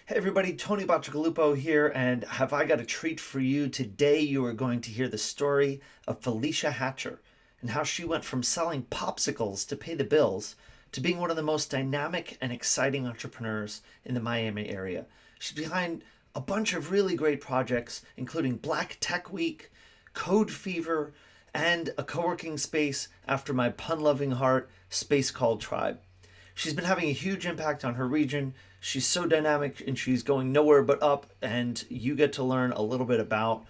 Hey everybody, Tony Bacigalupo here, and have I got a treat for you. Today you are going to hear the story of Felecia Hatcher and how she went from selling popsicles to pay the bills to being one of the most dynamic and exciting entrepreneurs in the Miami area. She's behind a bunch of really great projects, including Black Tech Week, Code Fever, and a co-working space after my pun-loving heart, Space Called Tribe. She's been having a huge impact on her region. She's so dynamic and she's going nowhere but up. And you get to learn a little bit about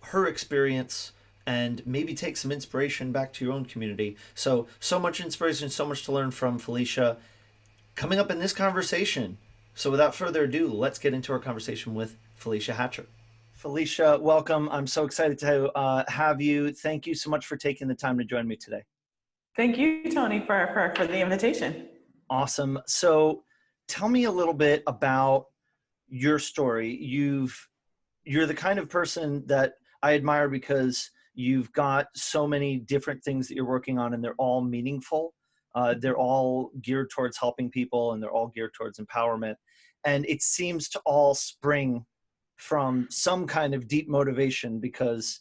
her experience and maybe take some inspiration back to your own community. So much inspiration, so much to learn from Felicia coming up in this conversation. So, without further ado, let's get into our conversation with Felecia Hatcher. Felicia, welcome. I'm so excited to have you. Thank you so much for taking the time to join me today. Thank you, Tony, for the invitation. Awesome. So tell me a little bit about your story. You're the kind of person that I admire because you've got so many different things that you're working on and they're all meaningful. They're all geared towards helping people and they're all geared towards empowerment. And it seems to all spring from some kind of deep motivation because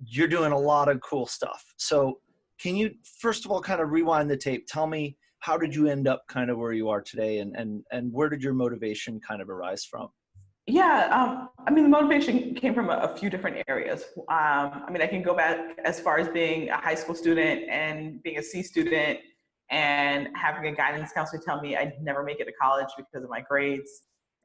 you're doing a lot of cool stuff. So can you first of all kind of rewind the tape? Tell me, how did you end up kind of where you are today, and where did your motivation kind of arise from? Yeah, I mean, the motivation came from a few different areas. I mean, I can go back as far as being a high school student and being a C student and having a guidance counselor tell me I'd never make it to college because of my grades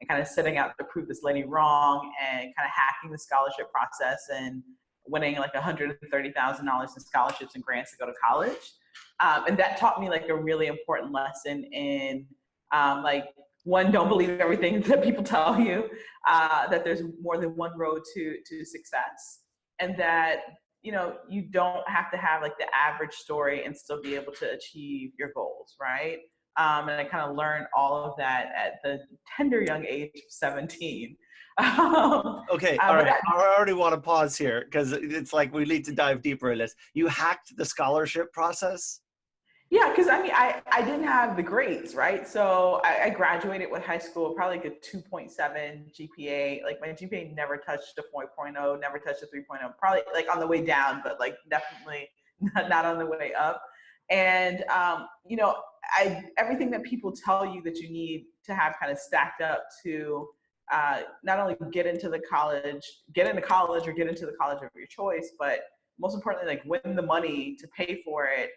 and kind of setting out to prove this lady wrong and kind of hacking the scholarship process and winning like $130,000 in scholarships and grants to go to college. And that taught me like a really important lesson in like, one, don't believe everything that people tell you, that there's more than one road to success, and that, you know, you don't have to have like the average story and still be able to achieve your goals, right? And I kind of learned all of that at the tender young age of 17. Okay, all right. I already want to pause here because it's like we need to dive deeper in this. You hacked the scholarship process? Yeah, because I mean, I didn't have the grades, right? So I graduated with high school, probably like a 2.7 GPA. Like my GPA never touched a 4.0, never touched a 3.0, probably like on the way down, but like definitely not on the way up. And, you know, everything that people tell you that you need to have kind of stacked up to not only get into college or get into the college of your choice, but most importantly, like win the money to pay for it.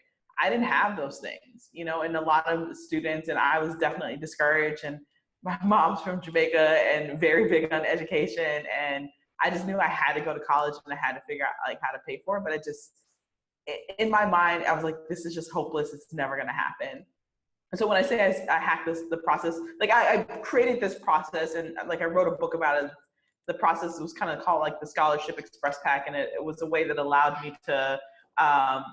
I didn't have those things, you know, and a lot of students, and I was definitely discouraged. And my mom's from Jamaica and very big on education. And I just knew I had to go to college and I had to figure out like how to pay for it. But in my mind, I was like, this is just hopeless. It's never going to happen. And so when I say I hacked the process, like I created this process and like I wrote a book about it. The process was kind of called like the Scholarship Express Pack. And it was a way that allowed me um,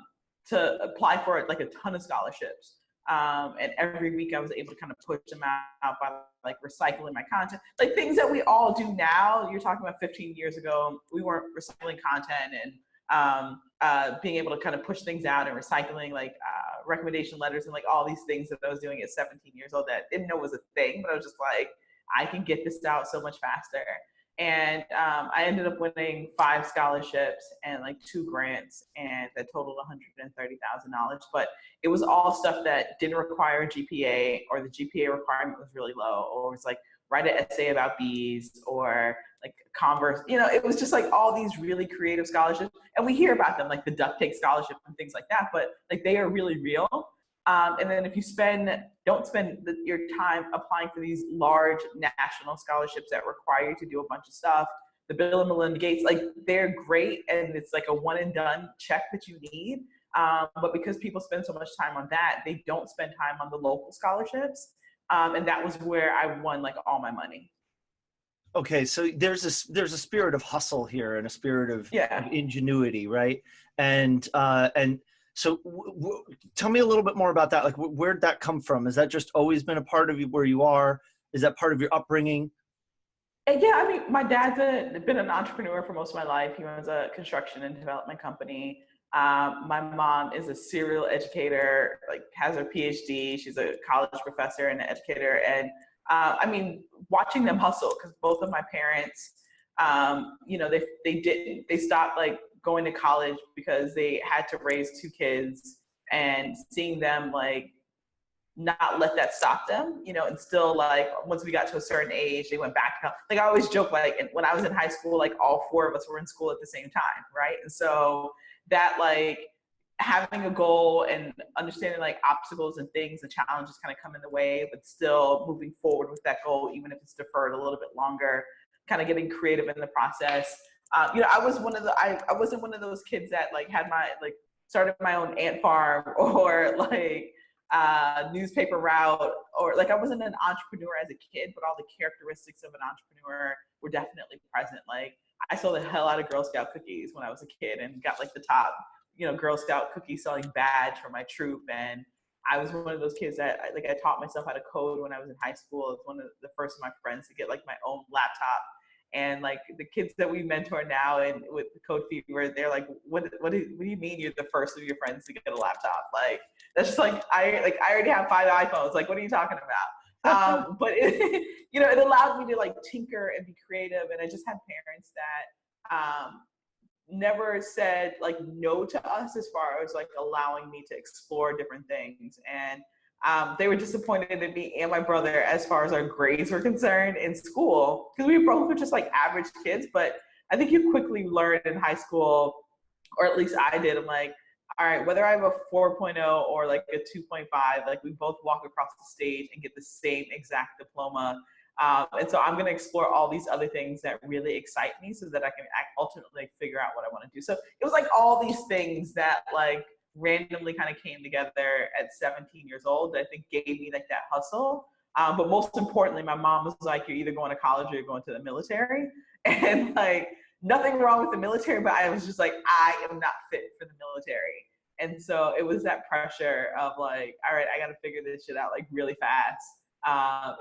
to apply for like a ton of scholarships. And every week I was able to kind of push them out by like recycling my content, like things that we all do now. You're talking about 15 years ago, we weren't recycling content and being able to kind of push things out and recycling like recommendation letters and like all these things that I was doing at 17 years old that I didn't know was a thing, but I was just like, I can get this out so much faster. And I ended up winning 5 scholarships and like 2 grants, and that totaled $130,000. But it was all stuff that didn't require a GPA, or the GPA requirement was really low, or it was like write an essay about bees, or like Converse. You know, it was just like all these really creative scholarships, and we hear about them like the duct tape scholarship and things like that. But like they are really real. And then if you don't spend your time applying for these large national scholarships that require you to do a bunch of stuff, the Bill and Melinda Gates, like they're great and it's like a one and done check that you need. But because people spend so much time on that, they don't spend time on the local scholarships. And that was where I won like all my money. Okay, so there's a spirit of hustle here and a spirit of Yeah. ingenuity, right? And so tell me a little bit more about that. Like, where'd that come from? Has that just always been a part of you where you are? Is that part of your upbringing? And yeah, I mean, my dad's been an entrepreneur for most of my life. He runs a construction and development company. My mom is a serial educator, like has her PhD. She's a college professor and an educator. And I mean, watching them hustle, because both of my parents, you know, they stopped like going to college because they had to raise two kids, and seeing them like not let that stop them, you know, and still like once we got to a certain age, they went back. Like I always joke, like when I was in high school, like all four of us were in school at the same time, right? And so that like having a goal and understanding like obstacles and things and challenges kind of come in the way, but still moving forward with that goal, even if it's deferred a little bit longer, kind of getting creative in the process. You know, I was one of the, I wasn't one of those kids that like had my, like started my own ant farm or like newspaper route, or like I wasn't an entrepreneur as a kid, but all the characteristics of an entrepreneur were definitely present. Like I sold the hell out of Girl Scout cookies when I was a kid and got like the top, you know, Girl Scout cookie selling badge for my troop. And I was one of those kids that like I taught myself how to code when I was in high school. I was one of the first of my friends to get like my own laptop. And like the kids that we mentor now and with Code Fever, they're like, what do you mean you're the first of your friends to get a laptop? Like that's just like I already have 5 iPhones. Like what are you talking about? But it, you know, it allowed me to like tinker and be creative. And I just had parents that never said like no to us as far as like allowing me to explore different things. And they were disappointed in me and my brother as far as our grades were concerned in school, because we both were just like average kids. But I think you quickly learn in high school, or at least I did. I'm like, all right, whether I have a 4.0 or like a 2.5, like we both walk across the stage and get the same exact diploma. And so I'm going to explore all these other things that really excite me so that I can ultimately figure out what I want to do. So it was like all these things that like randomly kind of came together at 17 years old that I think gave me like that hustle. But most importantly, my mom was like, you're either going to college or you're going to the military. And like, nothing wrong with the military, but I was just like, I am not fit for the military. And so it was that pressure of like, all right, I got to figure this shit out like really fast.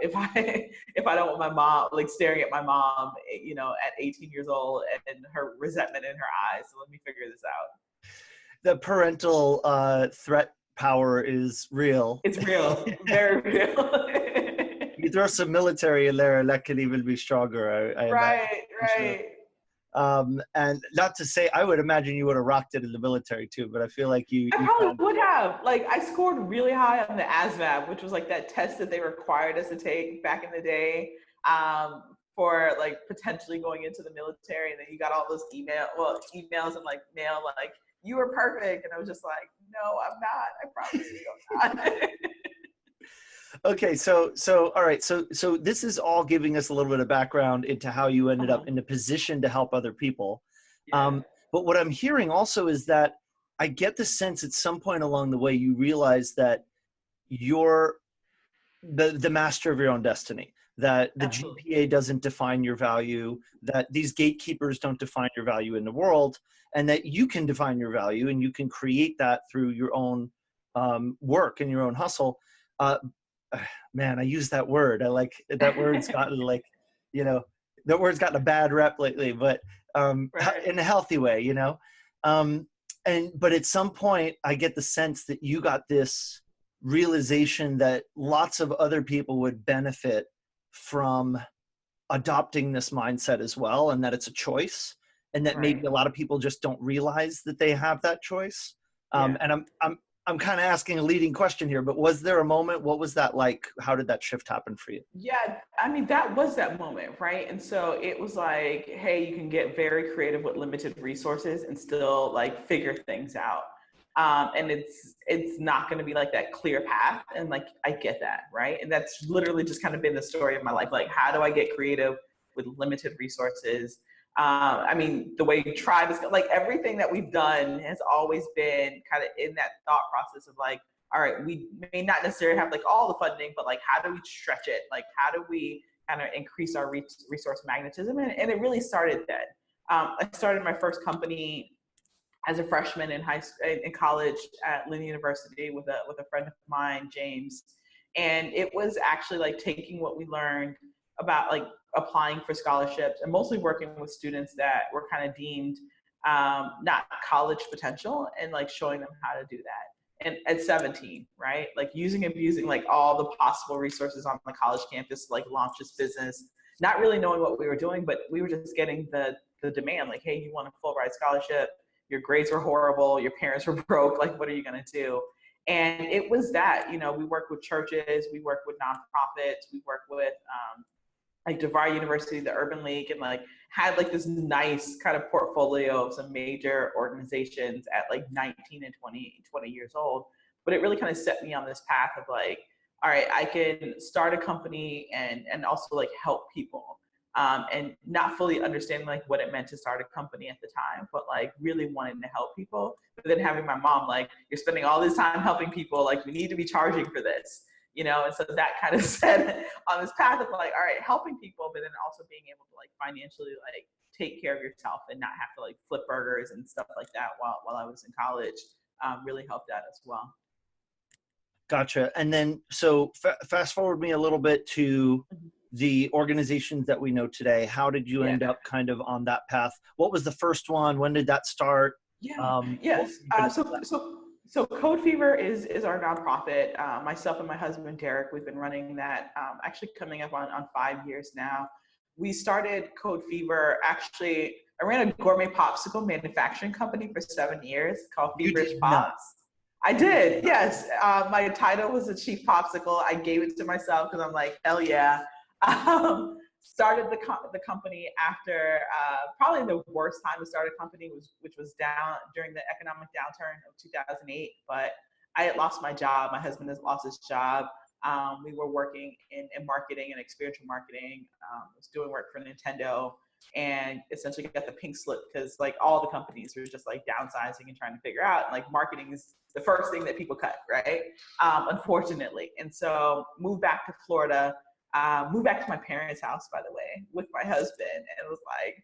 If I don't want my mom like staring at my mom, you know, at 18 years old and her resentment in her eyes. So let me figure this out. The parental threat power is real. It's real, very real. You throw some military in there, and that could even be stronger. I imagine. Right, Sure. right. And not to say, I would imagine you would have rocked it in the military too, but I feel like you I probably found. would have. Like, I scored really high on the ASVAB, which was like that test that they required us to take back in the day, for like potentially going into the military. And then you got all those emails and like mail, like, you were perfect. And I was just like, no, I'm not. I promise you I'm not. Okay, so all right, so this is all giving us a little bit of background into how you ended up in a position to help other people. Yeah. But what I'm hearing also is that I get the sense at some point along the way you realize that you're the master of your own destiny, that the Absolutely. GPA doesn't define your value, that these gatekeepers don't define your value in the world, and that you can define your value and you can create that through your own work and your own hustle. Uh, Man, I use that word. I like that word's gotten like, you know, that word's gotten a bad rep lately, but Right. in a healthy way, you know. But at some point, I get the sense that you got this realization that lots of other people would benefit from adopting this mindset as well, and that it's a choice, and that maybe Right. a lot of people just don't realize that they have that choice. Yeah. And I'm kind of asking a leading question here, but was there a moment? What was that like? How did that shift happen for you? Yeah, I mean, that was that moment, right? And so it was like, hey, you can get very creative with limited resources and still like figure things out. And it's not going to be like that clear path. And like, I get that, right? And that's literally just kind of been the story of my life. Like, how do I get creative with limited resources? I mean, the way Tribe is like everything that we've done has always been kind of in that thought process of like, all right, we may not necessarily have like all the funding, but like, how do we stretch it? Like, how do we kind of increase our resource magnetism? And it really started then. I started my first company as a freshman in college at Lynn University with a friend of mine, James. And it was actually like taking what we learned about like applying for scholarships and mostly working with students that were kind of deemed not college potential and like showing them how to do that. and at 17, right? Like using, abusing like all the possible resources on the college campus to like launch this business, not really knowing what we were doing, but we were just getting the demand, like, hey, you want a full ride scholarship, your grades were horrible, your parents were broke, like, what are you gonna do? And it was that, you know, we work with churches, we work with nonprofits, we work with like DeVry University, the Urban League, and like had like this nice kind of portfolio of some major organizations at like 19 and 20 years old. But it really kind of set me on this path of like, all right, I can start a company and also like help people. And not fully understanding like what it meant to start a company at the time, but like really wanting to help people. But then having my mom like, you're spending all this time helping people, like we need to be charging for this, you know? And so that kind of set on this path of like, all right, helping people, but then also being able to like financially like take care of yourself and not have to like flip burgers and stuff like that while I was in college, really helped out as well. Gotcha. And then, so fast forward me a little bit to the organizations that we know today. How did you Yeah. end up kind of on that path? What was the first one? When did that start? Yeah. Yes. So Code Fever is our nonprofit. Myself and my husband Derek, we've been running that actually coming up on 5 years now. We started Code Fever. Actually, I ran a gourmet popsicle manufacturing company for 7 years called You Feverish did not. Pops. I did, yes. My title was a chief popsicle. I gave it to myself because I'm like, hell yeah. Started the company after probably the worst time to start a company which was down during the economic downturn of 2008. But I had lost my job. My husband has lost his job. We were working in marketing and experiential marketing. Was doing work for Nintendo, and essentially got the pink slip because like all the companies were just like downsizing and trying to figure out, and like marketing is the first thing that people cut, right? Unfortunately. And so moved back to Florida, moved back to my parents' house, by the way, with my husband, and was like,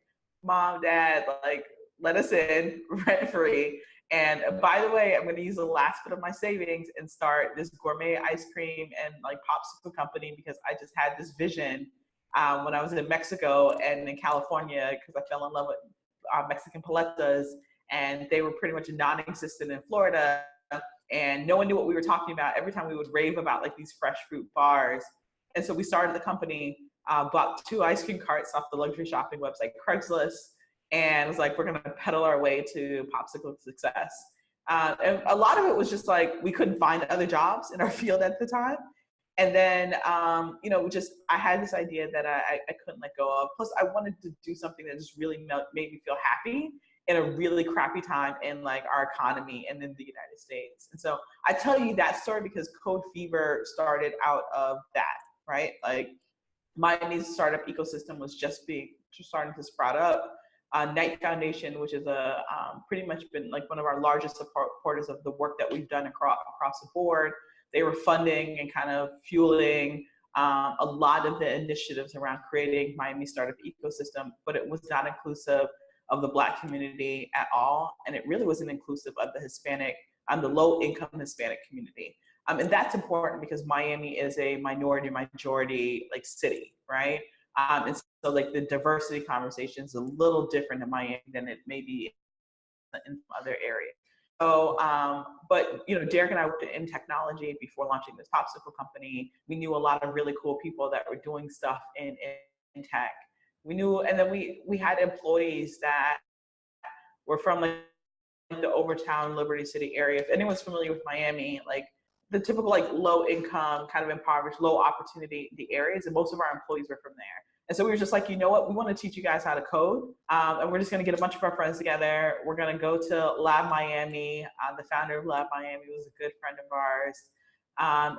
Mom, Dad, like, let us in rent free. And by the way, I'm going to use the last bit of my savings and start this gourmet ice cream and like popsicle company because I just had this vision when I was in Mexico and in California because I fell in love with Mexican paletas, and they were pretty much non-existent in Florida. And no one knew what we were talking about. Every time we would rave about like these fresh fruit bars. And so we started the company, bought 2 ice cream carts off the luxury shopping website Craigslist, and was like, we're gonna pedal our way to popsicle success. And a lot of it was just like, we couldn't find other jobs in our field at the time. And then, you know, I had this idea that I couldn't let go of. Plus I wanted to do something that just really made me feel happy in a really crappy time in like our economy and in the United States. And so I tell you that story because Code Fever started out of that, right? Like Miami's startup ecosystem was just starting to sprout up. Knight Foundation, which is pretty much been like one of our largest supporters of the work that we've done across the board. They were funding and kind of fueling a lot of the initiatives around creating Miami startup ecosystem, but it was not inclusive of the Black community at all. And it really wasn't inclusive of the Hispanic, the low income Hispanic community. And that's important because Miami is a minority majority like city, right? And so like the diversity conversation is a little different in Miami than it may be in other areas. So, but you know, Derek and I worked in technology before launching this popsicle company. We knew a lot of really cool people that were doing stuff in tech. We knew, and then we had employees that were from like the Overtown, Liberty City area. If anyone's familiar with Miami, like the typical like low income, kind of impoverished, low opportunity the areas, and most of our employees were from there. And so we were just like, you know what, we want to teach you guys how to code, and we're just going to get a bunch of our friends together. We're going to go to Lab Miami. The founder of Lab Miami was a good friend of ours.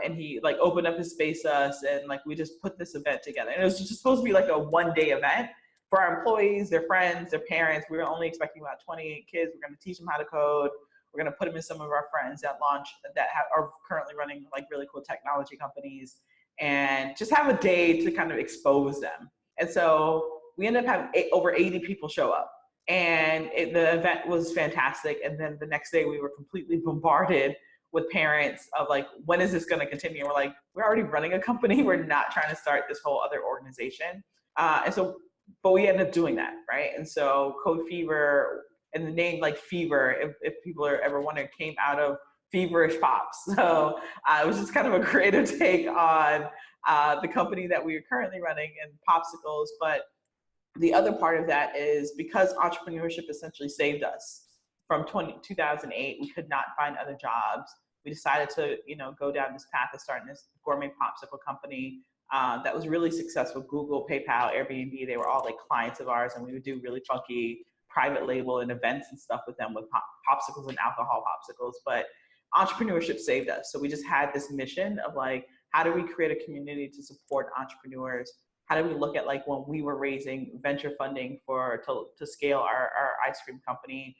And he like opened up his space to us, and like we just put this event together. And it was just supposed to be like a one-day event for our employees, their friends, their parents. We were only expecting about 28 kids. We're going to teach them how to code. We're going to put them in some of our friends that are currently running like really cool technology companies, and just have a day to kind of expose them. And so we ended up having over 80 people show up, and the event was fantastic. And then the next day we were completely bombarded with parents of like, when is this going to continue? And we're like, we're already running a company. We're not trying to start this whole other organization. But we ended up doing that, right? And so Code Fever, and the name like fever, if people are ever wondering, came out of feverish pops. So it was just kind of a creative take on the company that we are currently running and popsicles. But the other part of that is because entrepreneurship essentially saved us from 2008, we could not find other jobs. We decided to, go down this path of starting this gourmet popsicle company that was really successful. Google, PayPal, Airbnb, they were all like clients of ours, and we would do really funky private label and events and stuff with them with popsicles and alcohol popsicles. But entrepreneurship saved us. So we just had this mission of like, how do we create a community to support entrepreneurs? How do we look at like when we were raising venture funding to scale our ice cream company,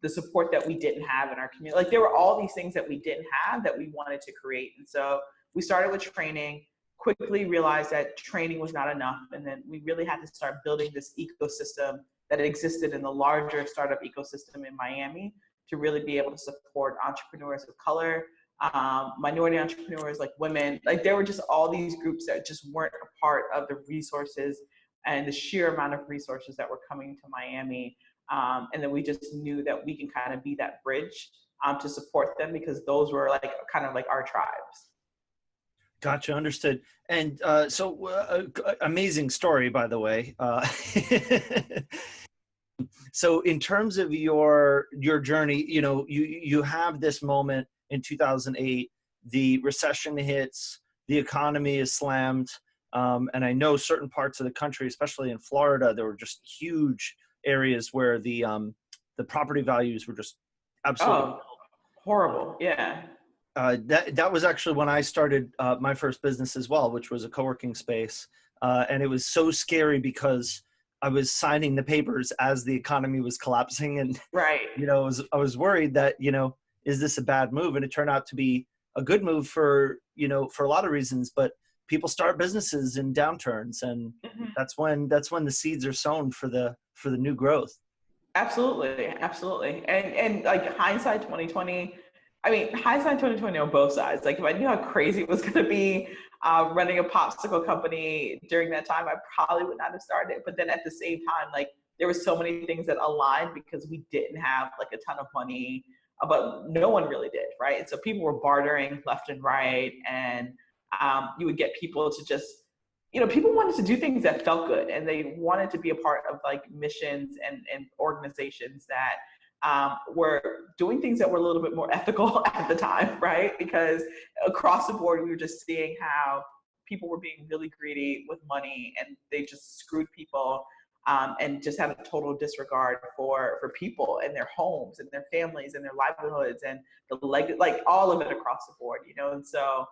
the support that we didn't have in our community. Like there were all these things that we didn't have that we wanted to create. And so we started with training, quickly realized that training was not enough. And then we really had to start building this ecosystem that existed in the larger startup ecosystem in Miami to really be able to support entrepreneurs of color, minority entrepreneurs, like women. Like there were just all these groups that just weren't a part of the resources and the sheer amount of resources that were coming to Miami. And then we just knew that we can kind of be that bridge to support them because those were like kind of like our tribes. Gotcha, understood. And amazing story, by the way. So in terms of your journey, you have this moment in 2008, the recession hits, the economy is slammed. And I know certain parts of the country, especially in Florida, there were just huge areas where the property values were just absolutely horrible. Yeah. That was actually when I started my first business as well, which was a co-working space. And it was so scary because I was signing the papers as the economy was collapsing. And, right. I was worried that, is this a bad move? And it turned out to be a good move for a lot of reasons, but people start businesses in downturns, and that's when the seeds are sown for the new growth. Absolutely. And like hindsight 2020, hindsight 2020 on both sides. Like if I knew how crazy it was going to be running a popsicle company during that time, I probably would not have started. But then at the same time, like there were so many things that aligned because we didn't have like a ton of money, but no one really did, right? And so people were bartering left and right, and you would get people to just, people wanted to do things that felt good, and they wanted to be a part of like missions and organizations that were doing things that were a little bit more ethical at the time, right? Because across the board, we were just seeing how people were being really greedy with money, and they just screwed people. And just had a total disregard for people and their homes and their families and their livelihoods and like all of it across the board, And so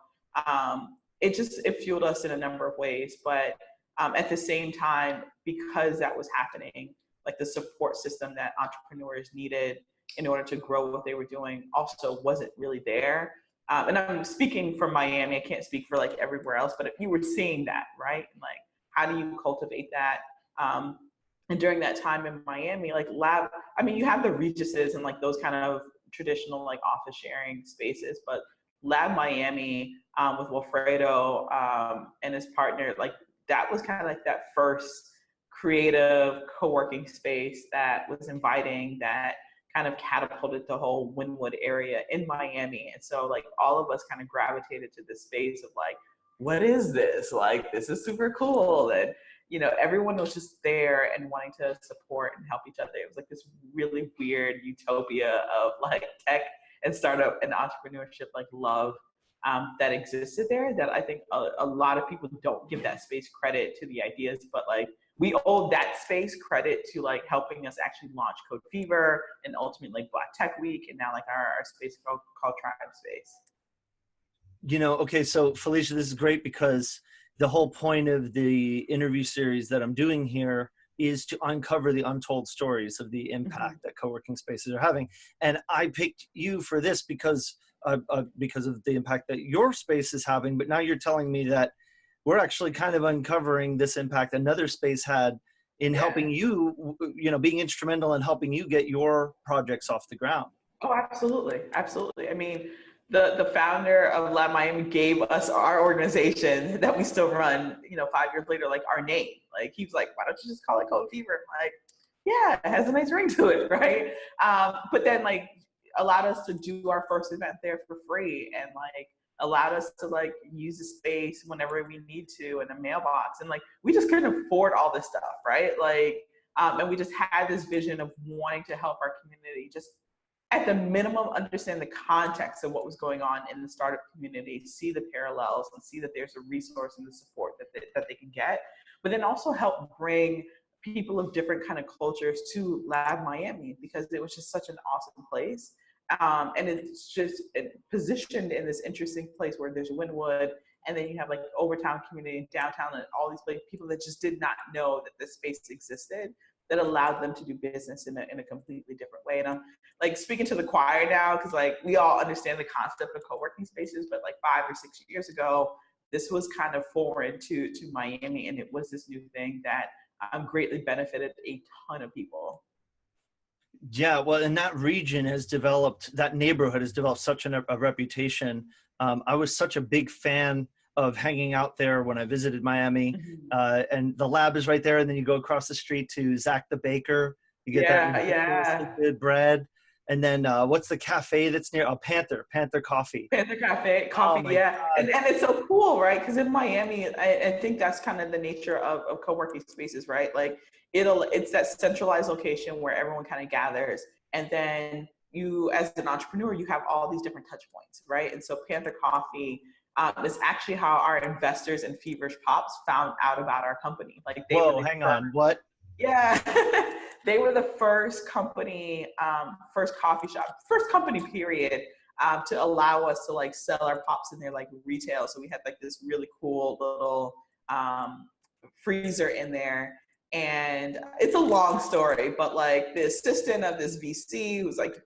it fueled us in a number of ways. But at the same time, because that was happening, like the support system that entrepreneurs needed in order to grow what they were doing also wasn't really there. And I'm speaking from Miami. I can't speak for like everywhere else, but if you were seeing that, right? Like, how do you cultivate that? And during that time in Miami, like you have the Regises and like those kind of traditional like office sharing spaces, but Lab Miami with Wilfredo and his partner, like that was kind of like that first creative co-working space that was inviting, that kind of catapulted the whole Wynwood area in Miami. And so like all of us kind of gravitated to this space of like, what is this? Like, this is super cool. And everyone was just there and wanting to support and help each other. It was like this really weird utopia of like tech and startup and entrepreneurship, like love that existed there, that I think a lot of people don't give that space credit to the ideas, but like we owe that space credit to like helping us actually launch Code Fever and ultimately like Black Tech Week, and now like our space called Tribe Space. Okay, so Felicia, this is great because the whole point of the interview series that I'm doing here is to uncover the untold stories of the impact that co-working spaces are having. And I picked you for this because of the impact that your space is having. But now you're telling me that we're actually kind of uncovering this impact another space had in helping you, being instrumental in helping you get your projects off the ground. Oh, absolutely. Absolutely. The founder of Lab Miami gave us our organization that we still run, 5 years later, like our name. Like he was like, why don't you just call it Code Fever? I'm like, yeah, it has a nice ring to it, right? But then like allowed us to do our first event there for free, and like allowed us to like use the space whenever we need to in a mailbox. And like we just couldn't afford all this stuff, right? Like and we just had this vision of wanting to help our community just at the minimum understand the context of what was going on in the startup community, see the parallels and see that there's a resource and the support that they can get, but then also help bring people of different kind of cultures to Lab Miami, because it was just such an awesome place. And it's just positioned in this interesting place where there's Wynwood, and then you have like Overtown community, downtown, and all these people that just did not know that this space existed, that allowed them to do business in a completely different way. And I'm like speaking to the choir now, because like we all understand the concept of co-working spaces, but like 5 or 6 years ago, this was kind of foreign to Miami, and it was this new thing that greatly benefited a ton of people. Yeah, well, and that region has developed, that neighborhood has developed such a reputation. I was such a big fan of hanging out there when I visited Miami. And the lab is right there, and then you go across the street to Zach the Baker. You get that ridiculously good bread. And then what's the cafe that's near? Oh, Panther Coffee. Panther Cafe, coffee, oh yeah. And it's so cool, right? Because in Miami, I think that's kind of the nature of co-working spaces, right? Like it's that centralized location where everyone kind of gathers. And then you, as an entrepreneur, you have all these different touch points, right? And so Panther Coffee is actually how our investors in Feverish Pops found out about our company. Like they Whoa, hang on, what? Yeah. They were the first company, first coffee shop, first company period, to allow us to like sell our pops in their like retail. So we had like this really cool little freezer in there. And it's a long story, but like the assistant of this VC, who's like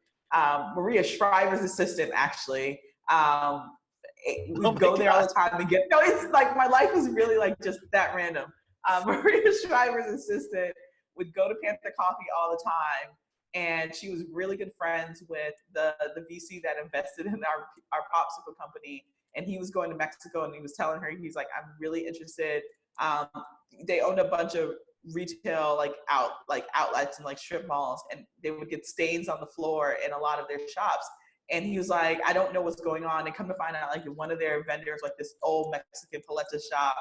Maria Shriver's assistant, actually, we go there all the time to get, no, it's like my life is really like just that random. Maria Shriver's assistant would go to Panther Coffee all the time, and she was really good friends with the VC that invested in our popsicle company. And he was going to Mexico, and he was telling her, he's like, I'm really interested. They owned a bunch of retail outlets and like strip malls, and they would get stains on the floor in a lot of their shops. And he was like, I don't know what's going on. And come to find out, like one of their vendors, like this old Mexican paleta shop.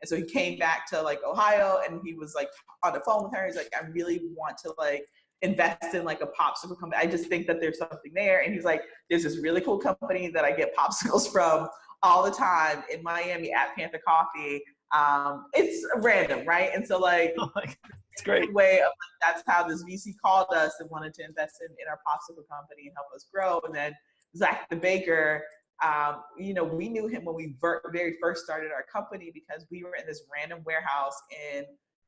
And so he came back to like Ohio, and he was like on the phone with her. He's like, I really want to like invest in like a popsicle company. I just think that there's something there. And he's like, there's this really cool company that I get popsicles from all the time in Miami at Panther Coffee. It's random, right? And so like, it's great way of like, that's how this VC called us and wanted to invest in our popsicle company and help us grow. And then Zach the Baker, you know, we knew him when we very first started our company, because we were in this random warehouse in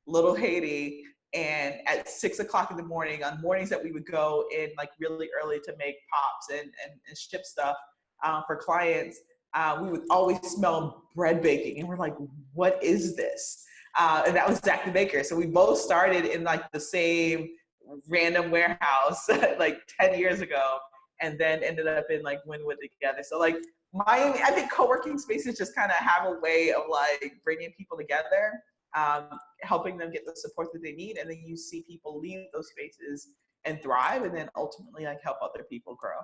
Little Haiti, and at 6 o'clock in the morning, on mornings that we would go in like really early to make pops and ship stuff for clients, we would always smell bread baking, and we're like, what is this? And that was Zach the Baker. So we both started in like the same random warehouse like 10 years ago, and then ended up in like Wynwood together. So like Miami, I think co-working spaces just kind of have a way of like bringing people together, helping them get the support that they need. And then you see people leave those spaces and thrive, and then ultimately like help other people grow.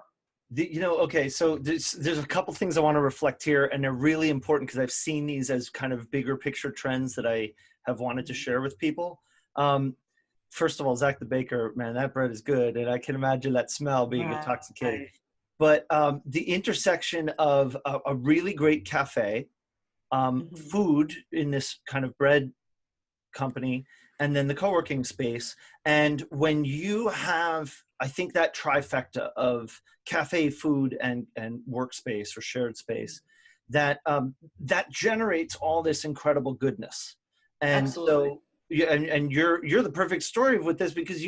You know, okay, so there's a couple things I want to reflect here, and they're really important because I've seen these as kind of bigger picture trends that I have wanted to share with people. First of all, Zach the Baker, man, that bread is good, and I can imagine that smell being intoxicating. Right. But the intersection of a really great cafe, food in this kind of bread company, and then the co-working space. And when you have, I think, that trifecta of cafe, food, and workspace or shared space, that that generates all this incredible goodness. And absolutely. So and you're the perfect story with this, because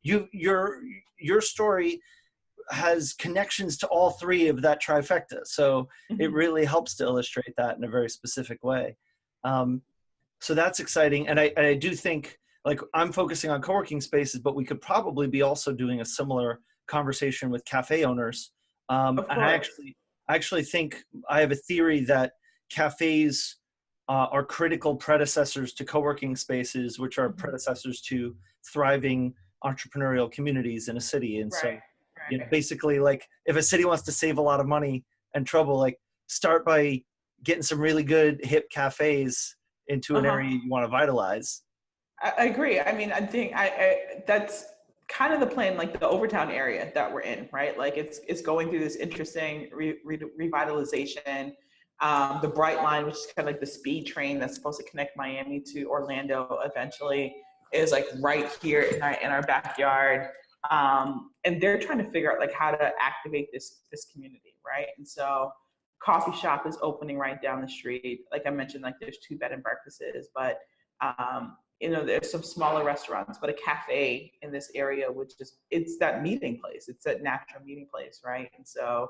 your story has connections to all three of that trifecta. So it really helps to illustrate that in a very specific way. So that's exciting. And I do think, like, I'm focusing on co-working spaces, but we could probably be also doing a similar conversation with cafe owners. And I actually think I have a theory that cafes are critical predecessors to co-working spaces, which are predecessors to thriving entrepreneurial communities in a city. And so basically, like, if a city wants to save a lot of money and trouble, like, start by getting some really good hip cafes into an area Uh-huh. you want to vitalize. I agree. I mean, I think I that's kind of the plan, like the Overtown area that we're in, right? Like it's going through this interesting revitalization. The Bright Line, which is kind of like the speed train that's supposed to connect Miami to Orlando eventually, is like right here in our backyard. And they're trying to figure out like how to activate this community, right? And so coffee shop is opening right down the street. Like I mentioned, like there's two bed and breakfasts, but there's some smaller restaurants, but a cafe in this area, which is, it's that meeting place. It's that natural meeting place, right? And so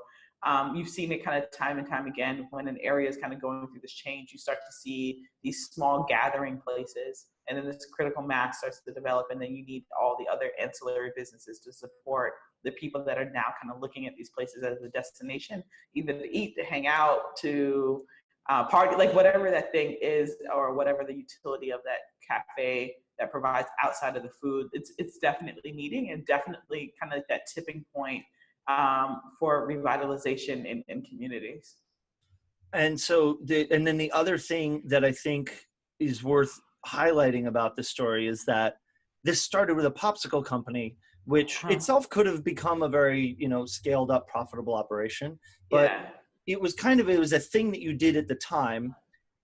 you've seen it kind of time and time again when an area is kind of going through this change, you start to see these small gathering places, and then this critical mass starts to develop, and then you need all the other ancillary businesses to support the people that are now kind of looking at these places as a destination, either to eat, to hang out, to party, like whatever that thing is, or whatever the utility of that cafe that provides outside of the food. It's definitely needing, and definitely kind of that tipping point for revitalization in communities. And so, and then the other thing that I think is worth highlighting about this story is that this started with a popsicle company, which Huh. itself could have become a very, scaled up, profitable operation. But Yeah. it was a thing that you did at the time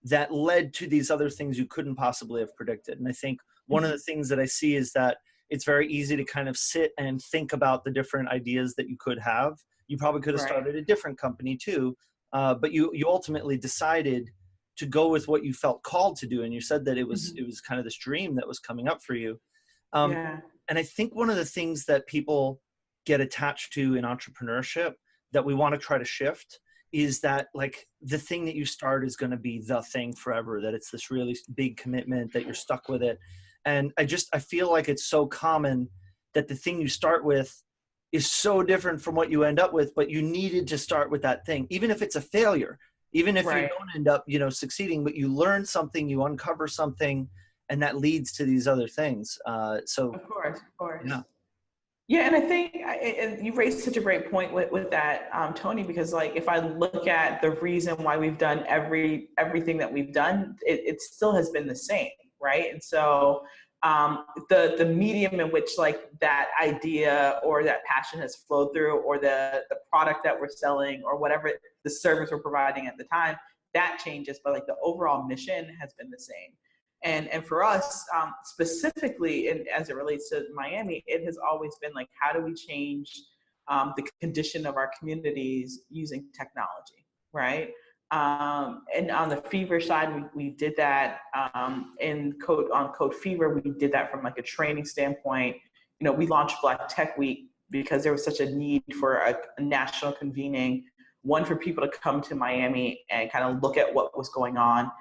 that led to these other things you couldn't possibly have predicted. And I think one of the things that I see is that it's very easy to kind of sit and think about the different ideas that you could have. You probably could have Right. started a different company too, but you ultimately decided to go with what you felt called to do. And you said that it was kind of this dream that was coming up for you. Um, Yeah. and I think one of the things that people get attached to in entrepreneurship that we want to try to shift is that, like, the thing that you start is going to be the thing forever, that it's this really big commitment, that you're stuck with it. And I feel like it's so common that the thing you start with is so different from what you end up with, but you needed to start with that thing, even if it's a failure, even if you Right. don't end up, succeeding, but you learn something, you uncover something, and that leads to these other things. So Of course. Of yeah. course. Yeah, and I think and you raised such a great point with that, Tony, because like if I look at the reason why we've done everything that we've done, it still has been the same, right? And so the medium in which like that idea or that passion has flowed through, or the product that we're selling, or whatever the service we're providing at the time, that changes, but like the overall mission has been the same. And for us, specifically as it relates to Miami, it has always been like, how do we change the condition of our communities using technology, right? And on the fever side, we did that on Code Fever. We did that from like a training standpoint. We launched Black Tech Week because there was such a need for a national convening, one for people to come to Miami and kind of look at what was going on.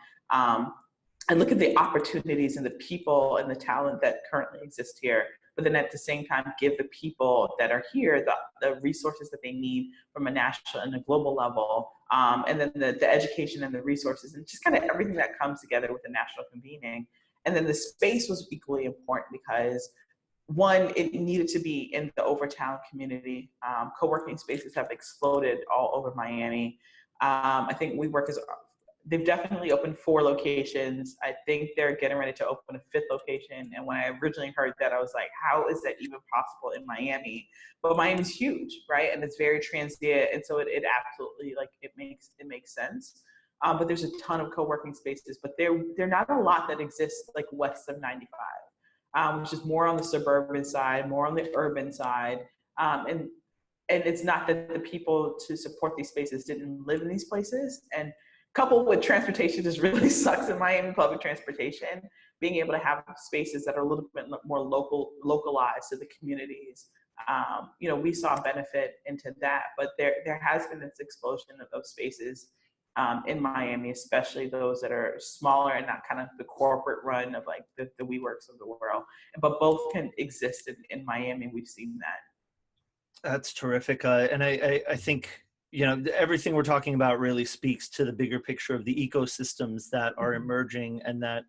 And look at the opportunities and the people and the talent that currently exist here, but then at the same time give the people that are here the resources that they need from a national and a global level, and then the education and the resources and just kind of everything that comes together with the national convening. And then the space was equally important because one, it needed to be in the Overtown community. Co-working spaces have exploded all over Miami. I think they've definitely opened 4 locations. I think they're getting ready to open a 5th location. And when I originally heard that, I was like, how is that even possible in Miami? But Miami's huge, right? And it's very transient. And so it absolutely, like, it makes sense. But there's a ton of co-working spaces, but they're not a lot that exist like west of 95, which is more on the suburban side, more on the urban side. And it's not that the people to support these spaces didn't live in these places. And coupled with transportation just really sucks in Miami, public transportation, being able to have spaces that are a little bit more localized to the communities. We saw benefit into that, but there has been this explosion of spaces in Miami, especially those that are smaller and not kind of the corporate run of like the WeWorks of the world, but both can exist in Miami. We've seen that. That's terrific. And I think, everything we're talking about really speaks to the bigger picture of the ecosystems that are emerging and that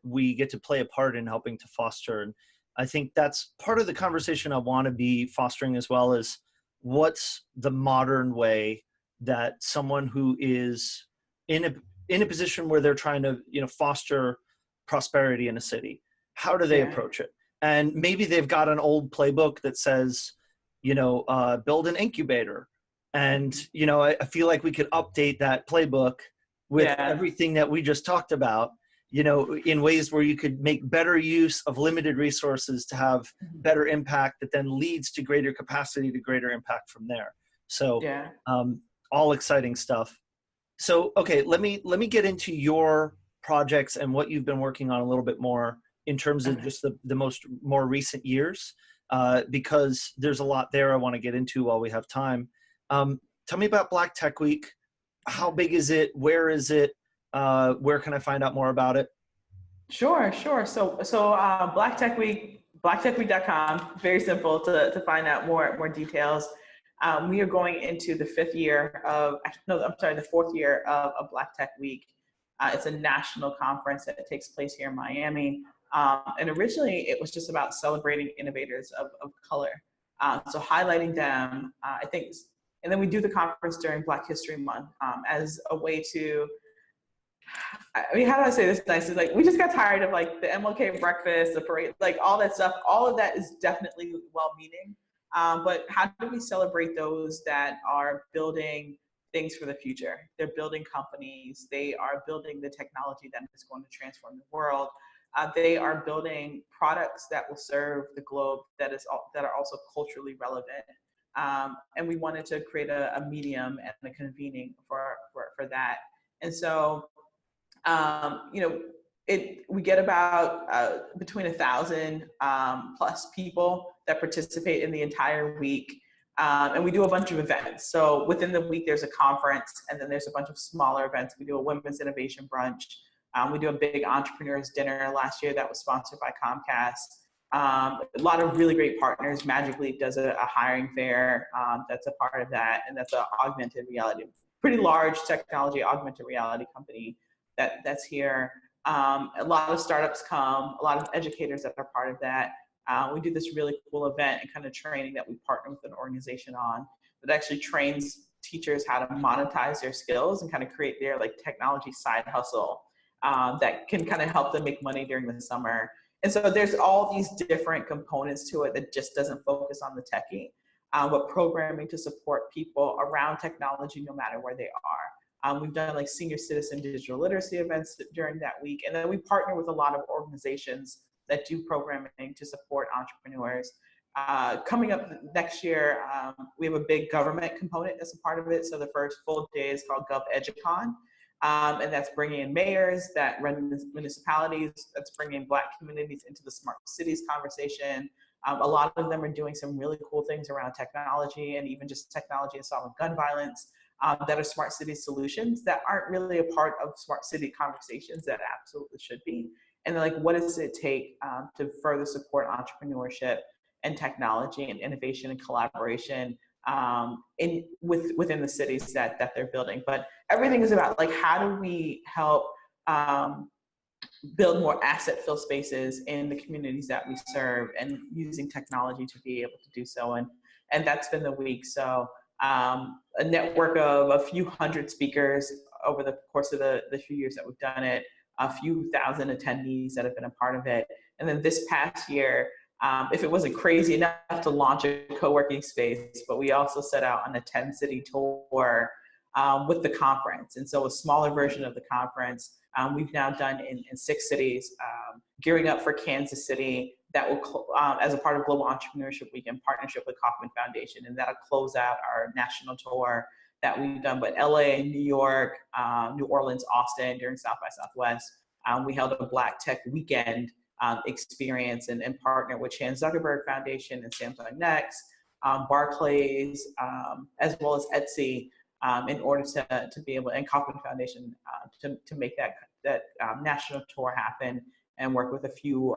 we get to play a part in helping to foster. And I think that's part of the conversation I want to be fostering as well, is what's the modern way that someone who is in a position where they're trying to, foster prosperity in a city, how do they Yeah. approach it? And maybe they've got an old playbook that says, build an incubator. And, I feel like we could update that playbook with Yeah. everything that we just talked about, in ways where you could make better use of limited resources to have better impact that then leads to greater capacity to greater impact from there. So, Yeah. all exciting stuff. So, okay, let me get into your projects and what you've been working on a little bit more in terms of Okay. just the more recent years, because there's a lot there I want to get into while we have time. Tell me about Black Tech Week. How big is it? Where is it? Where can I find out more about it? Sure, sure. So Black Tech Week, blacktechweek.com, very simple to find out more details. We are going into the fifth year of, no, I'm sorry, the fourth year of Black Tech Week. It's a national conference that takes place here in Miami. And originally it was just about celebrating innovators of color. So highlighting them, I think, and then we do the conference during Black History Month as a way to, I mean, how do I say this nicely? Like, we just got tired of like the MLK breakfast, the parade, like all that stuff. All of that is definitely well-meaning. But how do we celebrate those that are building things for the future? They're building companies. They are building the technology that is going to transform the world. They are building products that will serve the globe that are also culturally relevant. And we wanted to create a medium and a convening for that. And so you know, we get about between 1,000 plus people that participate in the entire week. And we do a bunch of events. So within the week, there's a conference, and then there's a bunch of smaller events. We do a women's innovation brunch. We do a big entrepreneurs dinner last year that was sponsored by Comcast. A lot of really great partners. Magic Leap does a hiring fair that's a part of that, and that's an augmented reality, pretty large technology augmented reality company that's here. A lot of startups come, a lot of educators that are part of that. We do this really cool event and kind of training that we partner with an organization on that actually trains teachers how to monetize their skills and kind of create their like technology side hustle that can kind of help them make money during the summer. And so there's all these different components to it that just doesn't focus on the techie, but programming to support people around technology no matter where they are. We've done like senior citizen digital literacy events during that week. And then we partner with a lot of organizations that do programming to support entrepreneurs. Coming up next year, we have a big government component as a part of it. So the first full day is called GovEducon. And that's bringing in mayors that run municipalities, that's bringing Black communities into the smart cities conversation. A lot of them are doing some really cool things around technology and even just technology and solving gun violence. That are smart city solutions that aren't really a part of smart city conversations that absolutely should be. And then, like, what does it take to further support entrepreneurship and technology and innovation and collaboration within the cities that they're building? But everything is about like, how do we help build more asset-filled spaces in the communities that we serve, and using technology to be able to do so. And that's been the week. So a network of a few hundred speakers over the course of the few years that we've done it, a few thousand attendees that have been a part of it. And then this past year, if it wasn't crazy enough to launch a co-working space, but we also set out on a 10-city tour with the conference. And so a smaller version of the conference, we've now done in 6 cities, gearing up for Kansas City, that will, as a part of Global Entrepreneurship Week in partnership with Kauffman Foundation, and that'll close out our national tour that we've done. But LA, New York, New Orleans, Austin during South by Southwest, we held a Black Tech Weekend experience and partner with Chan Zuckerberg Foundation and Samsung Next, Barclays, as well as Etsy, in order to be able, and Kauffman Foundation, to make that national tour happen, and work with a few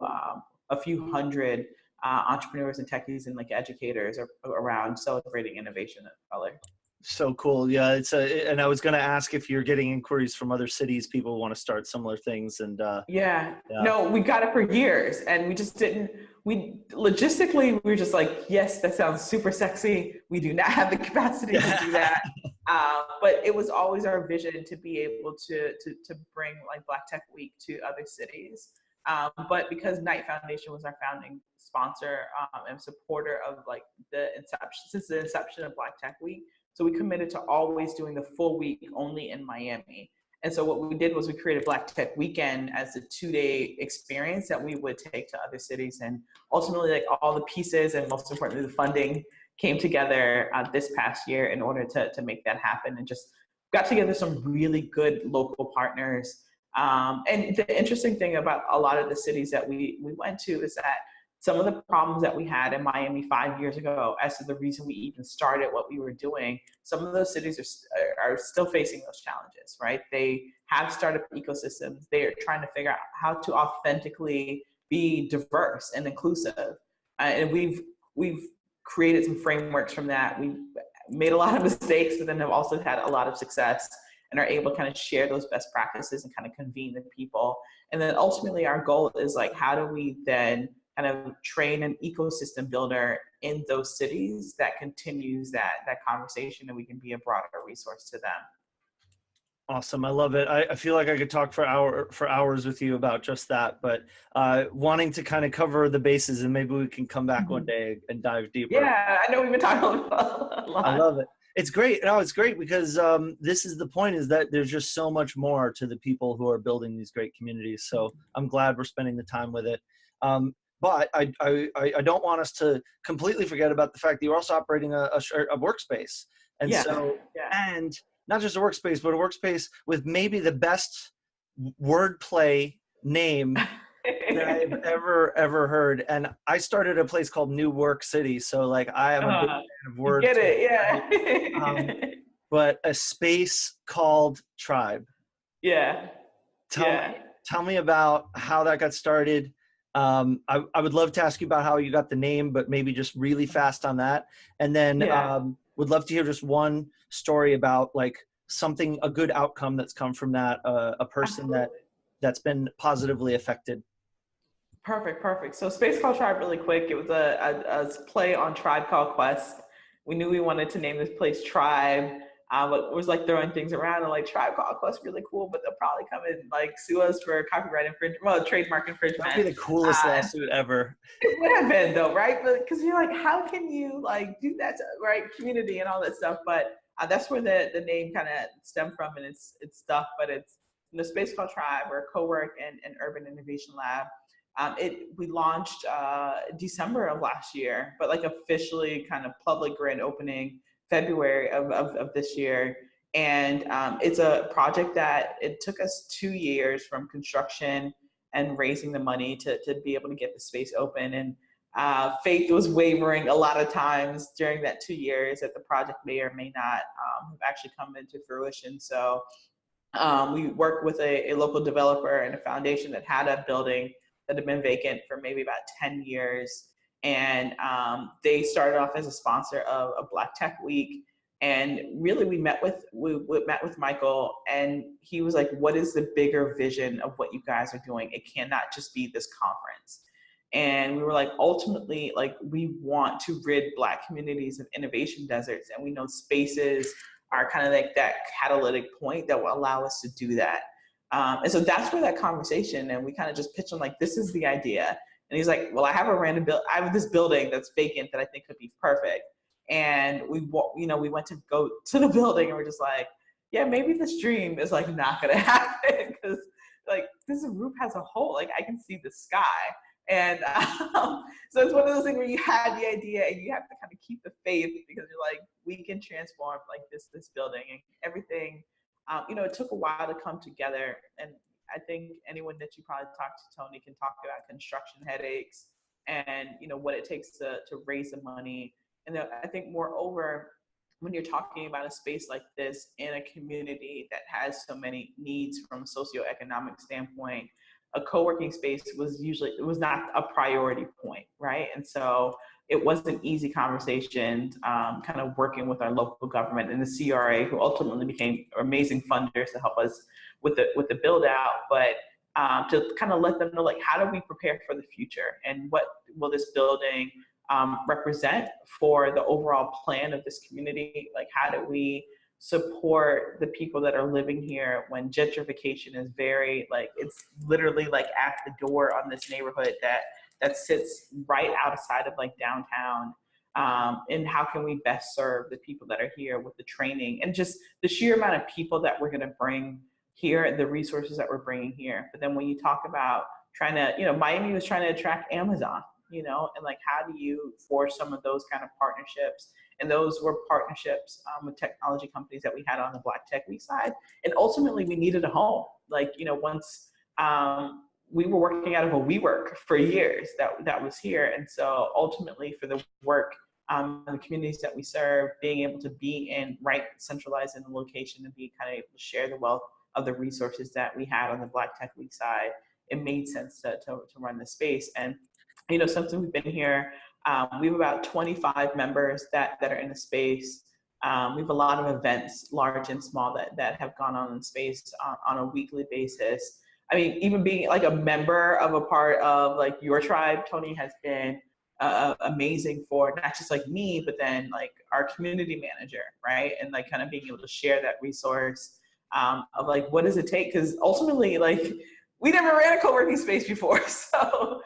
hundred entrepreneurs and techies and like educators around celebrating innovation of color. So cool. Yeah, and I was going to ask if you're getting inquiries from other cities, people want to start similar things, and Yeah. yeah. No, we got it for years and we just didn't, we logistically, we were just like, yes, that sounds super sexy. We do not have the capacity to do that. But it was always our vision to be able to bring like Black Tech Week to other cities. But because Knight Foundation was our founding sponsor and supporter of like the inception, since the inception of Black Tech Week, so we committed to always doing the full week only in Miami. And so what we did was we created Black Tech Weekend as a 2-day experience that we would take to other cities. And ultimately, like all the pieces and most importantly, the funding came together this past year in order to make that happen, and just got together some really good local partners. And the interesting thing about a lot of the cities that we went to is that some of the problems that we had in Miami 5 years ago as to the reason we even started what we were doing, some of those cities are still facing those challenges, right? They have startup ecosystems. They are trying to figure out how to authentically be diverse and inclusive. And we've created some frameworks from that. We've made a lot of mistakes, but then have also had a lot of success and are able to kind of share those best practices and kind of convene the people. And then ultimately our goal is like, how do we then kind of train an ecosystem builder in those cities that continues that conversation, and we can be a broader resource to them. Awesome. I love it. I feel like I could talk for hours with you about just that, but wanting to kind of cover the bases, and maybe we can come back one day and dive deeper. Yeah, I know we've been talking a lot. I love it. It's great. No, it's great because this is the point, is that there's just so much more to the people who are building these great communities. So I'm glad we're spending the time with it. But I don't want us to completely forget about the fact that you're also operating a workspace. And Yeah, so, yeah. and not just a workspace, but a workspace with maybe the best wordplay name that I've ever heard. And I started a place called New Work City. So like I am a big fan of You words. get it, Um, yeah. but a space called Tribe. Yeah, Tell me, yeah, tell me about how that got started. I would love to ask you about how you got the name, but maybe just really fast on that. And then yeah. would love to hear just one story about like something, a good outcome that's come from that, a person Absolutely. that's been positively affected. Perfect. So Space Call Tribe, really quick. It was a play on Tribe Called Quest. We knew we wanted to name this place Tribe, but it was like throwing things around and like Tribe Called Quest, really cool, but they'll probably come and like sue us for copyright infringement, well, trademark That'd be infringement. the coolest And lawsuit ever. it would have been though, right? But because you're like, how can you like do that, to, right? Community and all that stuff. But that's where the name kind of stemmed from, and it's stuff. But it's in the Space Called Tribe, or co-work and urban innovation lab. We launched December of last year, but like officially kind of public grand opening February of this year. And it's a project that it took us 2 years from construction and raising the money to be able to get the space open. And faith was wavering a lot of times during that 2 years that the project may or may not have actually come into fruition. So we worked with a local developer and a foundation that had a building that had been vacant for maybe about 10 years. And they started off as a sponsor of a Black Tech Week. And really, we met with Michael, and he was like, "What is the bigger vision of what you guys are doing? It cannot just be this conference." And we were like, ultimately, like we want to rid Black communities of innovation deserts, and we know spaces are kind of like that catalytic point that will allow us to do that. And so that's where that conversation, and we kind of just pitched him like, this is the idea. And he's like, well, I have I have this building that's vacant that I think could be perfect. And we went to go to the building, and we're just like, yeah, maybe this dream is like not gonna happen, because like this roof has a hole, like I can see the sky. And so it's one of those things where you had the idea and you have to kind of keep the faith, because you're like, we can transform like this building and everything. It took a while to come together, and I think anyone that you probably talk to, Tony, can talk about construction headaches and what it takes to raise the money. And I think moreover, when you're talking about a space like this in a community that has so many needs from a socioeconomic standpoint, a co-working space was not a priority point, right? And so it wasn't easy conversations, kind of working with our local government and the CRA, who ultimately became amazing funders to help us with the build out. But to kind of let them know, like, how do we prepare for the future, and what will this building represent for the overall plan of this community? Like, how do we support the people that are living here when gentrification is very, like, it's literally like at the door on this neighborhood that sits right outside of like downtown. And how can we best serve the people that are here with the training and just the sheer amount of people that we're going to bring here and the resources that we're bringing here. But then when you talk about trying to, Miami was trying to attract Amazon, and like, how do you forge some of those kind of partnerships? And those were partnerships with technology companies that we had on the Black Tech Week side. And ultimately we needed a home. Like, once we were working out of a WeWork for years that was here. And so ultimately for the work, the communities that we serve, being able to be in right centralized in the location and be kind of able to share the wealth of the resources that we had on the Black Tech Week side, it made sense to run the space. And since we've been here, we have about 25 members that are in the space. We have a lot of events, large and small, that have gone on in space on a weekly basis. I mean, even being like a member of a part of like your tribe, Tony, has been amazing for not just like me, but then like our community manager, right? And like kind of being able to share that resource of like, what does it take? Because ultimately, like, we never ran a co-working space before. So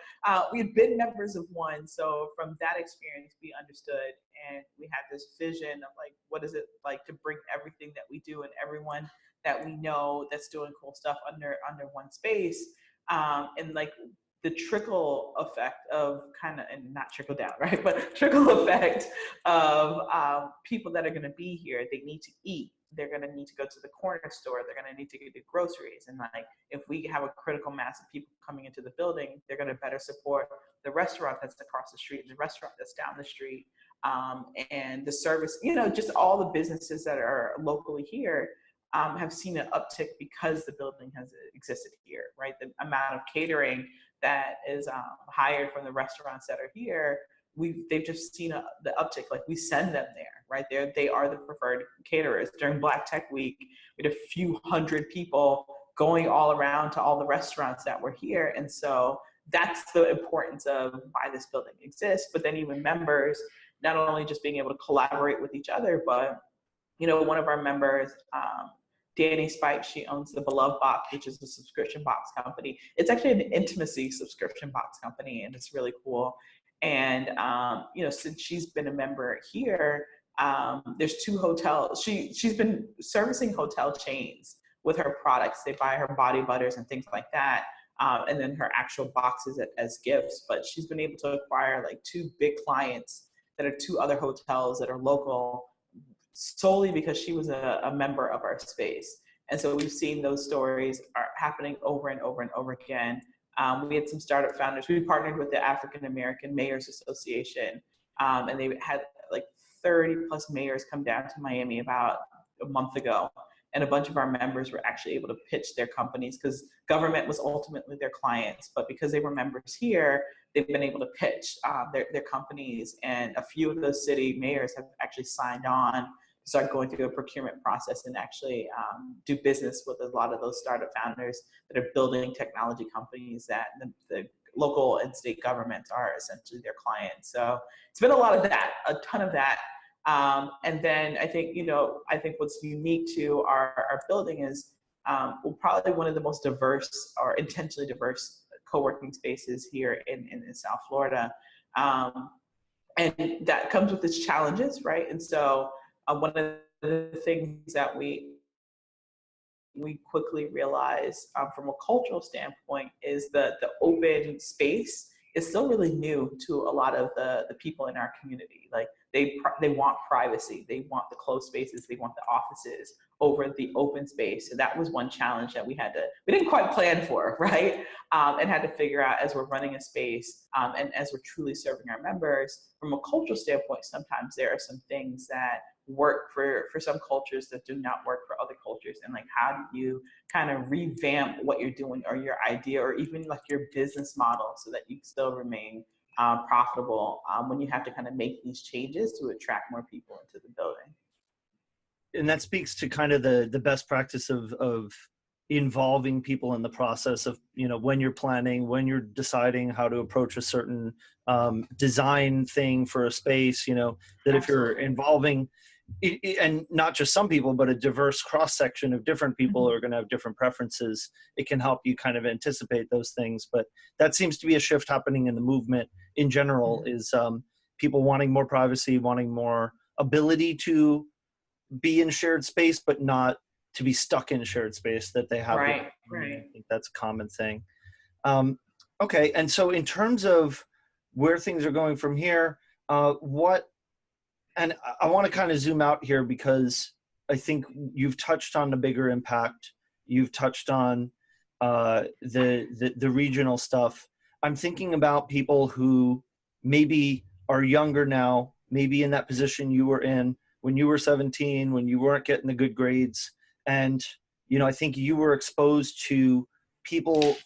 we had been members of one. So from that experience, we understood, and we had this vision of like, what is it like to bring everything that we do and everyone that we know that's doing cool stuff under one space. And like the trickle effect of kind of, and not trickle down, right? But trickle effect of people that are going to be here. They need to eat. They're going to need to go to the corner store. They're going to need to get the groceries. And like, if we have a critical mass of people coming into the building, they're going to better support the restaurant that's across the street, the restaurant that's down the street, and the service, just all the businesses that are locally here have seen an uptick because the building has existed here, right? The amount of catering that is hired from the restaurants that are here, they've just seen the uptick. Like, we send them there, right? They are the preferred caterers. During Black Tech Week, we had a few hundred people going all around to all the restaurants that were here. And so that's the importance of why this building exists. But then even members, not only just being able to collaborate with each other, but one of our members, Danny Spike, she owns the Beloved Box, which is a subscription box company. It's actually an intimacy subscription box company, and it's really cool. And since she's been a member here, there's 2 hotels. She's been servicing hotel chains with her products. They buy her body butters and things like that, and then her actual boxes as gifts. But she's been able to acquire like 2 big clients that are 2 other hotels that are local, solely because she was a member of our space. And so we've seen those stories are happening over and over and over again. We had some startup founders. We partnered with the African American Mayors Association, and they had like 30 plus mayors come down to Miami about a month ago. And a bunch of our members were actually able to pitch their companies, because government was ultimately their clients. But because they were members here, they've been able to pitch their companies. And a few of those city mayors have actually signed on to start going through a procurement process and actually do business with a lot of those startup founders that are building technology companies that the local and state governments are essentially their clients. So it's been a lot of that, a ton of that. And then I think what's unique to our building is we're probably one of the most diverse or intentionally diverse co-working spaces here in South Florida. And that comes with its challenges, right? And so one of the things that we quickly realized from a cultural standpoint is that the open space is still really new to a lot of the people in our community. Like, they want privacy, they want the closed spaces, they want the offices over the open space. So that was one challenge that we didn't quite plan for, right? And had to figure out as we're running a space and as we're truly serving our members. From a cultural standpoint, sometimes there are some things that work for some cultures that do not work for other cultures. And like, how do you kind of revamp what you're doing or your idea or even like your business model so that you still remain profitable when you have to kind of make these changes to attract more people into the building. And that speaks to kind of the best practice of involving people in the process of, when you're planning, when you're deciding how to approach a certain design thing for a space, that if you're Absolutely. involving and not just some people, but a diverse cross section of different people who are going to have different preferences, it can help you kind of anticipate those things. But that seems to be a shift happening in the movement in general, is people wanting more privacy, wanting more ability to be in shared space, but not to be stuck in shared space that they have. Right, I right. think that's a common thing. Okay, and so in terms of where things are going from here, and I want to kind of zoom out here because I think you've touched on the bigger impact. You've touched on the regional stuff. I'm thinking about people who maybe are younger now, maybe in that position you were in when you were 17, when you weren't getting the good grades. And, I think you were exposed to people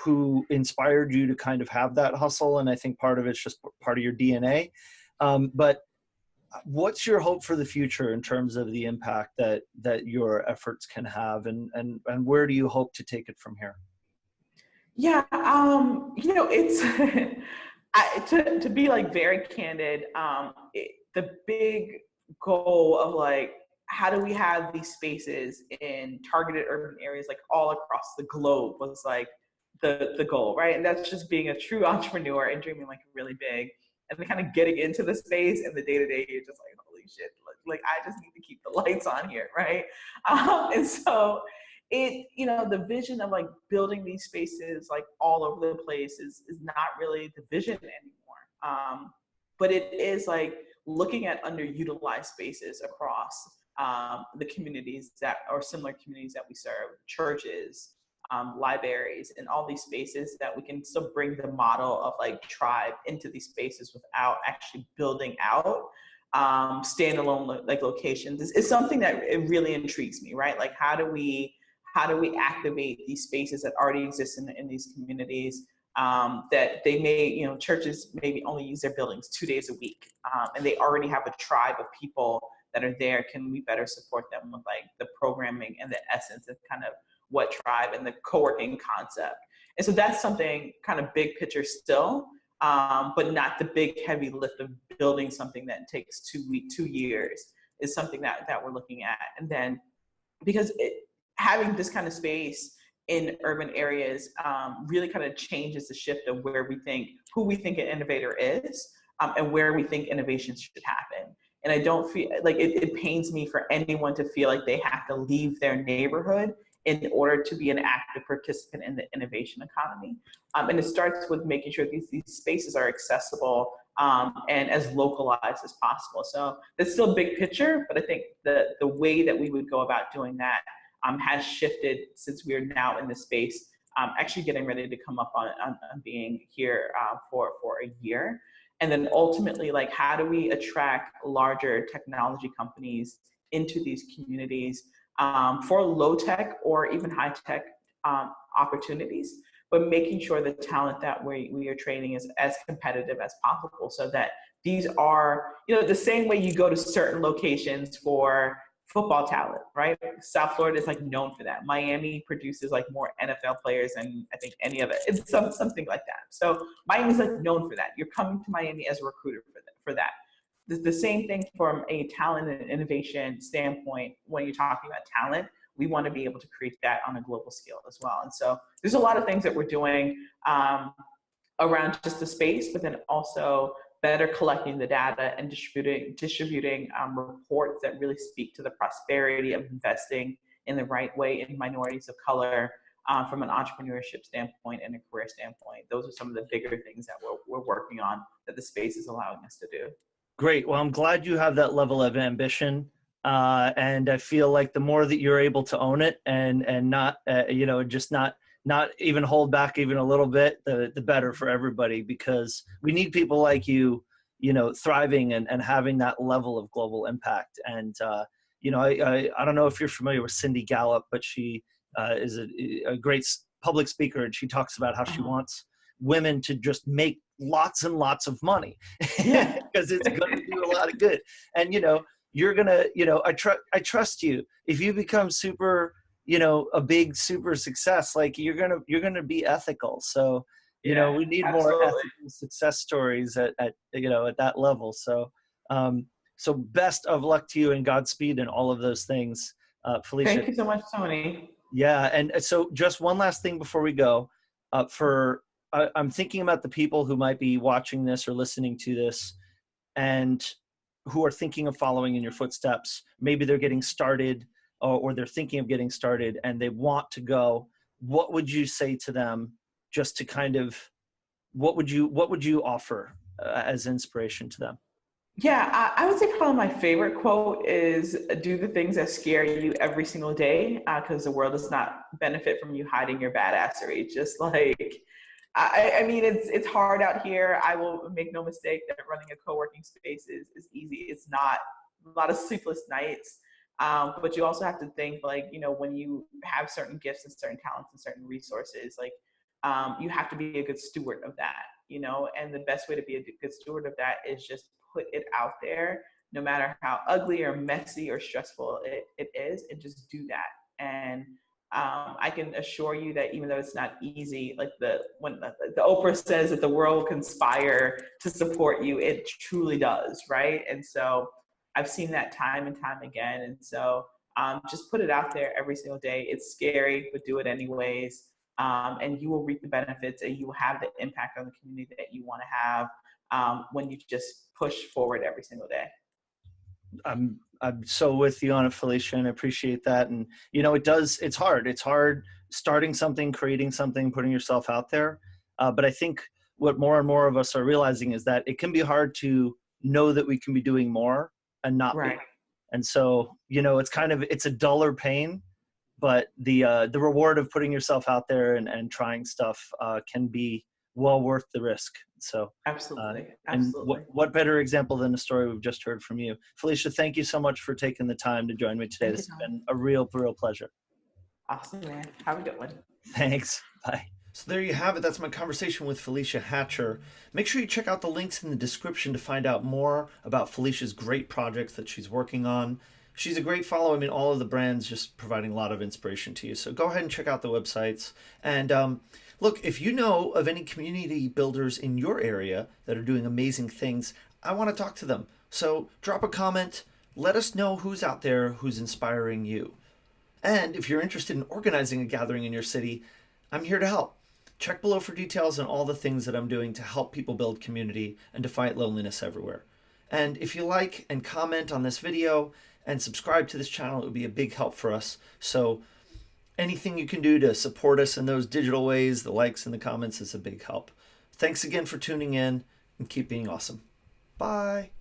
who inspired you to kind of have that hustle. And I think part of it's just part of your DNA. But what's your hope for the future in terms of the impact that your efforts can have, and where do you hope to take it from here? Yeah, it's to be like very candid. The big goal of like, how do we have these spaces in targeted urban areas, like all across the globe, was like the goal, right? And that's just being a true entrepreneur and dreaming like really big, and then kind of getting into the space and the day to day. You're just like, holy shit! Like I just need to keep the lights on here, right? And so the vision of like building these spaces like all over the place is not really the vision anymore. But it is like looking at underutilized spaces across the communities that are similar communities that we serve, churches, libraries, and all these spaces, that we can still bring the model of like tribe into these spaces without actually building out standalone like locations. It's something that it really intrigues me, right? Like how do we activate these spaces that already exist in these communities, that they may, churches maybe only use their buildings 2 days a week, and they already have a tribe of people that are there. Can we better support them with like the programming and the essence of kind of what tribe and the co-working concept? And so that's something kind of big picture still, but not the big heavy lift of building something that takes 2 years is something that we're looking at. And then because having this kind of space in urban areas really kind of changes the shift of who we think an innovator is, and where we think innovation should happen. And I don't feel like it pains me for anyone to feel like they have to leave their neighborhood in order to be an active participant in the innovation economy. And it starts with making sure these spaces are accessible and as localized as possible. So that's still big picture, but I think the way that we would go about doing that has shifted since we are now in the space, actually getting ready to come up on being here for a year. And then ultimately, like, how do we attract larger technology companies into these communities for low tech or even high tech opportunities, but making sure the talent that we are training is as competitive as possible, so that these are, the same way you go to certain locations for football talent, right? South Florida is like known for that. Miami produces like more NFL players than I think any other. It's something like that. So Miami's like known for that. You're coming to Miami as a recruiter for that. The same thing from a talent and innovation standpoint. When you're talking about talent, we want to be able to create that on a global scale as well. And so there's a lot of things that we're doing around just the space, but then also better collecting the data and distributing reports that really speak to the prosperity of investing in the right way in minorities of color, from an entrepreneurship standpoint and a career standpoint. Those are some of the bigger things that we're working on, that the space is allowing us to do. Great. Well, I'm glad you have that level of ambition. And I feel like the more that you're able to own it and not, just not even hold back even a little bit, the better for everybody, because we need people like you, thriving and having that level of global impact. And, I don't know if you're familiar with Cindy Gallup, but she is a great public speaker, and she talks about how she wants women to just make lots and lots of money Yeah. because it's going to do a lot of good. And you're gonna, I trust you. If you become super, a big super success, like you're gonna be ethical. So Yeah, we need more absolutely. ethical success stories at that level. So so best of luck to you and Godspeed and all of those things, Felicia. Thank you so much, Tony. Yeah, and so just one last thing before we go. I'm thinking about the people who might be watching this or listening to this, and who are thinking of following in your footsteps. Maybe they're getting started, or they're thinking of getting started, and they want to go. What would you say to them, just to kind of, what would you offer as inspiration to them? Yeah, I would say probably my favorite quote is do the things that scare you every single day because the world does not benefit from you hiding your badassery. Just like, I mean, it's hard out here. I will make no mistake that running a co-working space is easy. It's not a lot of sleepless nights. But you also have to think like, when you have certain gifts and certain talents and certain resources, like you have to be a good steward of that, and the best way to be a good steward of that is just put it out there, no matter how ugly or messy or stressful it is, and just do that. And I can assure you that even though it's not easy, like when the Oprah says that the world will conspire to support you, it truly does, right? And so I've seen that time and time again. And so just put it out there every single day. It's scary, but do it anyways. And you will reap the benefits and you will have the impact on the community that you want to have when you just push forward every single day. I'm so with you on it, Felicia, and I appreciate that. And it's hard. It's hard starting something, creating something, putting yourself out there. But I think what more and more of us are realizing is that it can be hard to know that we can be doing more and not be. Right. And so, it's a duller pain, but the reward of putting yourself out there and trying stuff can be well worth the risk. So, Absolutely. and Absolutely. what better example than the story we've just heard from you, Felicia? Thank you so much for taking the time to join me today. Thank This you, has Tom. been a real pleasure. Awesome, man. Have a good one. Thanks. Bye. So there you have it. That's my conversation with Felecia Hatcher. Make sure you check out the links in the description to find out more about Felicia's great projects that she's working on. She's a great follow. I mean, all of the brands just providing a lot of inspiration to you. So go ahead and check out the websites. And look, if you know of any community builders in your area that are doing amazing things, I want to talk to them. So drop a comment. Let us know who's out there who's inspiring you. And if you're interested in organizing a gathering in your city, I'm here to help. Check below for details on all the things that I'm doing to help people build community and to fight loneliness everywhere. And if you like and comment on this video and subscribe to this channel, it would be a big help for us. So anything you can do to support us in those digital ways, the likes and the comments, is a big help. Thanks again for tuning in, and keep being awesome. Bye.